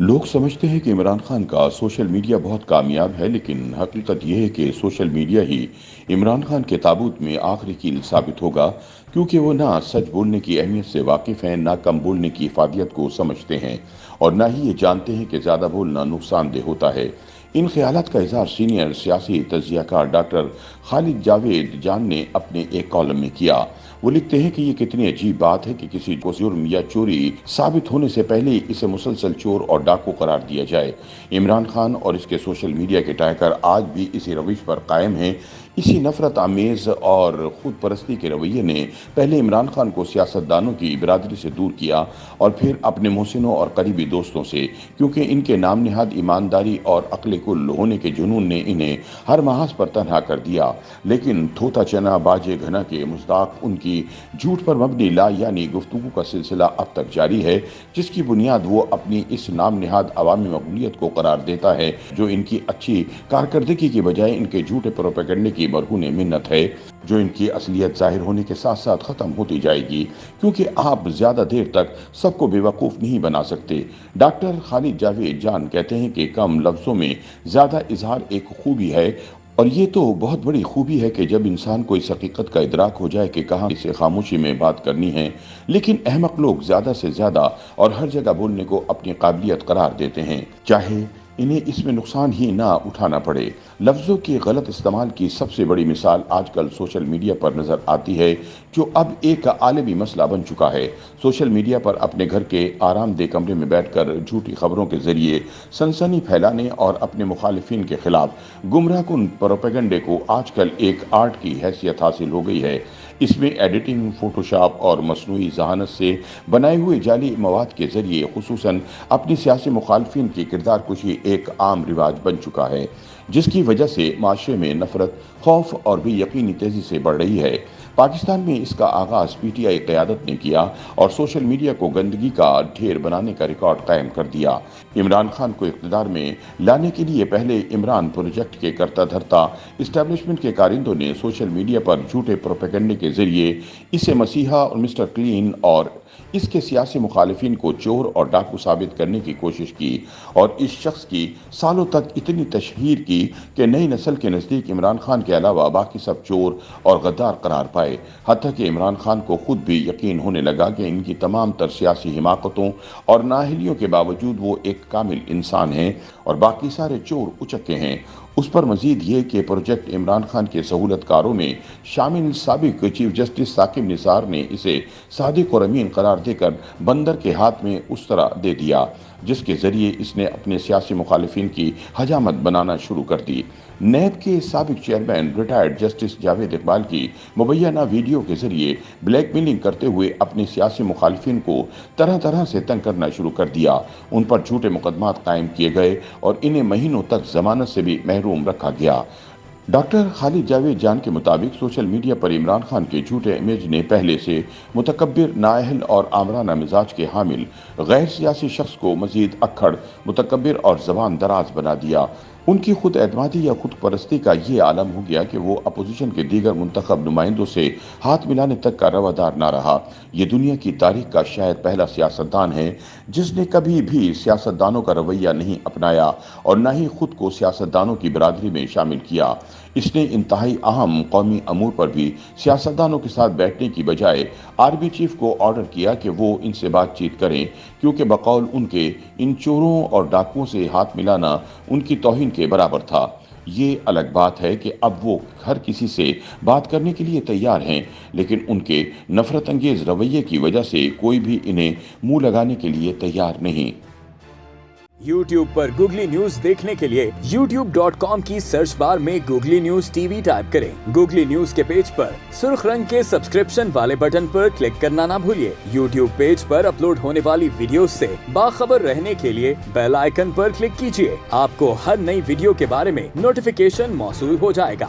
لوگ سمجھتے ہیں کہ عمران خان کا سوشل میڈیا بہت کامیاب ہے، لیکن حقیقت یہ ہے کہ سوشل میڈیا ہی عمران خان کے تابوت میں آخری کیل ثابت ہوگا، کیونکہ وہ نہ سچ بولنے کی اہمیت سے واقف ہیں، نہ کم بولنے کی افادیت کو سمجھتے ہیں، اور نہ ہی یہ جانتے ہیں کہ زیادہ بولنا نقصان دہ ہوتا ہے۔ ان خیالات کا اظہار سینئر سیاسی تجزیہ کار ڈاکٹر خالد جاوید جان نے اپنے ایک کالم میں کیا۔ وہ لکھتے ہیں کہ یہ کتنی عجیب بات ہے کہ کسی کو جرم یا چوری ثابت ہونے سے پہلے ہی اسے مسلسل چور اور ڈاکو قرار دیا جائے۔ عمران خان اور اس کے سوشل میڈیا کے ٹائیکر آج بھی اسی روش پر قائم ہیں۔ اسی نفرت آمیز اور خود پرستی کے رویے نے پہلے عمران خان کو سیاستدانوں کی برادری سے دور کیا اور پھر اپنے محسنوں اور قریبی دوستوں سے، کیونکہ ان کے نام نہاد ایمانداری اور عقل کل ہونے کے جنون نے انہیں ہر محاذ پر تنہا کر دیا۔ لیکن تھوتا چنا باجے گھنا کے مصداق ان کی جھوٹ پر مبنی لا یعنی گفتگو کا سلسلہ اب تک جاری ہے، جس کی بنیاد وہ اپنی اس نام نہاد عوامی مقبولیت کو قرار دیتا ہے، جو ان کی اچھی کارکردگی کی بجائے ان کے جھوٹے پروپیگنڈے کی مرہون منت ہے، جو ان کی اصلیت ظاہر ہونے کے ساتھ ساتھ ختم ہوتی جائے گی، کیونکہ آپ زیادہ دیر تک سب کو بے وقوف نہیں بنا سکتے۔ ڈاکٹر خالد جاوید جان کہتے ہیں کہ کم لفظوں میں زیادہ اظہار ایک خوبی ہے، اور یہ تو بہت بڑی خوبی ہے کہ جب انسان کو اس حقیقت کا ادراک ہو جائے کہ کہاں اسے خاموشی میں بات کرنی ہے، لیکن احمق لوگ زیادہ سے زیادہ اور ہر جگہ بولنے کو اپنی قابلیت قرار دیتے ہیں، چاہے انہیں اس میں نقصان ہی نہ اٹھانا پڑے۔ لفظوں کے غلط استعمال کی سب سے بڑی مثال آج کل سوشل میڈیا پر نظر آتی ہے، جو اب ایک عالمی مسئلہ بن چکا ہے۔ سوشل میڈیا پر اپنے گھر کے آرام دہ کمرے میں بیٹھ کر جھوٹی خبروں کے ذریعے سنسنی پھیلانے اور اپنے مخالفین کے خلاف گمراہ کن پروپیگنڈے کو آج کل ایک آرٹ کی حیثیت حاصل ہو گئی ہے۔ اس میں ایڈیٹنگ، فوٹوشاپ اور مصنوعی ذہانت سے بنائے ہوئے جعلی مواد کے ذریعے خصوصاً اپنی سیاسی مخالفین کی کردار کشی ایک عام رواج بن چکا ہے، جس کی وجہ سے معاشرے میں نفرت، خوف اور بے یقینی تیزی سے بڑھ رہی ہے۔ پاکستان میں اس کا آغاز پی ٹی آئی قیادت نے کیا اور سوشل میڈیا کو گندگی کا ڈھیر بنانے کا ریکارڈ قائم کر دیا۔ عمران خان کو اقتدار میں لانے کے لیے پہلے عمران پروجیکٹ کے کرتا دھرتا اسٹیبلشمنٹ کے کارندوں نے سوشل میڈیا پر جھوٹے پروپیگنڈے کے ذریعے اسے مسیحا اور مسٹر کلین اور اس کے سیاسی مخالفین کو چور اور ڈاکو ثابت کرنے کی کوشش کی، اور اس شخص کی سالوں تک اتنی تشہیر کی کہ نئی نسل کے نزدیک عمران خان کے علاوہ باقی سب چور اور غدار قرار پائے، حتیٰ کہ عمران خان کو خود بھی یقین ہونے لگا کہ ان کی تمام تر سیاسی حماقتوں اور نااہلیوں کے باوجود وہ ایک کامل انسان ہیں اور باقی سارے چور اچکے ہیں۔ اس پر مزید یہ کہ پروجیکٹ عمران خان کے سہولت کاروں میں شامل سابق چیف جسٹس ثاقب نثار نے اسے صادق اور امین قرار دے کر بندر کے ہاتھ میں اس طرح دے دیا، جس کے ذریعے اس نے اپنے سیاسی مخالفین کی حجامت بنانا شروع کر دی۔ نیب کے سابق chairman retired justice Javed Iqbal کی مبینہ ویڈیو کے ذریعے بلیک میلنگ کرتے ہوئے اپنے سیاسی مخالفین کو طرح طرح سے تنگ کرنا شروع کر دیا۔ ان پر جھوٹے مقدمات قائم کیے گئے اور انہیں مہینوں تک ضمانت سے بھی محروم رکھا گیا۔ ڈاکٹر خالد جاوید جان کے مطابق سوشل میڈیا پر عمران خان کے جھوٹے امیج نے پہلے سے متکبر، نااہل اور آمرانہ مزاج کے حامل غیر سیاسی شخص کو مزید اکھڑ، متکبر اور زبان دراز بنا دیا۔ ان کی خود اعتمادی یا خود پرستی کا یہ عالم ہو گیا کہ وہ اپوزیشن کے دیگر منتخب نمائندوں سے ہاتھ ملانے تک کا روادار نہ رہا۔ یہ دنیا کی تاریخ کا شاید پہلا سیاستدان ہے جس نے کبھی بھی سیاستدانوں کا رویہ نہیں اپنایا اور نہ ہی خود کو سیاستدانوں کی برادری میں شامل کیا۔ اس نے انتہائی اہم قومی امور پر بھی سیاستدانوں کے ساتھ بیٹھنے کی بجائے آرمی چیف کو آرڈر کیا کہ وہ ان سے بات چیت کریں، کیونکہ بقول ان کے ان چوروں اور ڈاکوؤں سے ہاتھ ملانا ان کی توہین کے برابر تھا۔ یہ الگ بات ہے کہ اب وہ ہر کسی سے بات کرنے کے لیے تیار ہیں، لیکن ان کے نفرت انگیز رویے کی وجہ سے کوئی بھی انہیں منہ لگانے کے لیے تیار نہیں۔ یوٹیوب پر گوگلی نیوز دیکھنے کے لیے youtube.com کی سرچ بار میں googly news T V type کریں۔ گوگلی نیوز کے پیج پر سرخ رنگ کے سبسکرپشن والے بٹن پر کلک کرنا نہ بھولیے۔ یوٹیوب پیج پر اپلوڈ ہونے والی ویڈیوز سے باخبر رہنے کے لیے بیل آئیکن پر کلک کیجیے۔ آپ کو ہر نئی ویڈیو کے بارے میں نوٹیفیکیشن موصول ہو جائے گا۔